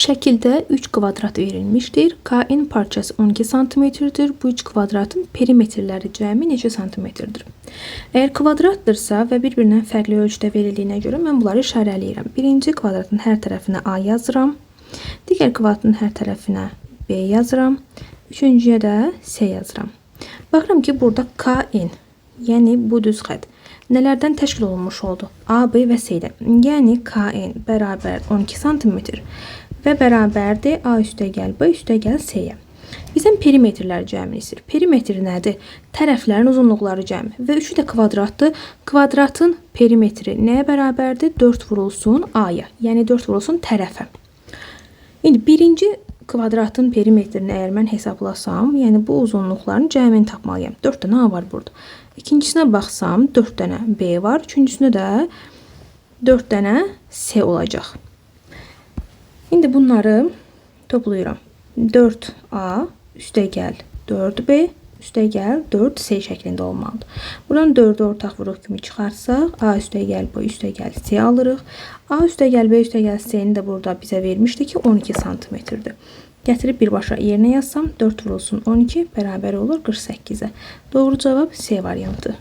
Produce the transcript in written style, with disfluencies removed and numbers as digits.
Şəkildə 3 kvadrat verilmişdir. KN parçası 12 santimetrdir. Bu 3 kvadratın perimetrləri cəmi neçə santimetrdir? Əgər kvadratdırsa və bir-birindən fərqli ölçüdə verildiyinə görə mən bunları işarələyirəm. Birinci kvadratın hər tərəfinə A yazıram. Digər kvadratın hər tərəfinə B yazıram. Üçüncüyə də C yazıram. Baxıram ki, burada KN, yəni bu düz xətt nələrdən təşkil olunmuş oldu? A, B və C-dən. Yəni KN bərabər 12 santimetr və bərabərdir A üstəgəl B üstəgəl C-yə. Bizdən perimetrlər cəmini istəyir. Perimetr nədir? Tərəflərin uzunluqları cəmi. Və üçü də kvadratdır. Kvadratın perimetri nəyə bərabərdir? 4 vurulsun A-ya. Yəni 4 vurulsun tərəfə. İndi birinci kvadratın perimetrini əgər mən hesablasam, yəni bu uzunluqların cəmini tapmalıyam. 4 dənə A var burada. İkincisinə baxsam, 4 dənə B var. Üçüncüsünə də 4 dənə C olacaq. İndi bunları toplayıram. 4A üstəgəl 4B üstəgəl 4C şəklində olmalıdır. Buradan 4-ü ortaq vuruq kimi çıxarsaq, A üstəgəl B üstəgəl C alırıq. A üstəgəl B üstəgəl C-ni də burada bizə vermişdi ki, 12 santimetrdir. Gətirib birbaşa yerinə yazsam, 4 vurulsun 12 bərabər olur 48-ə. Doğru cavab C variantı.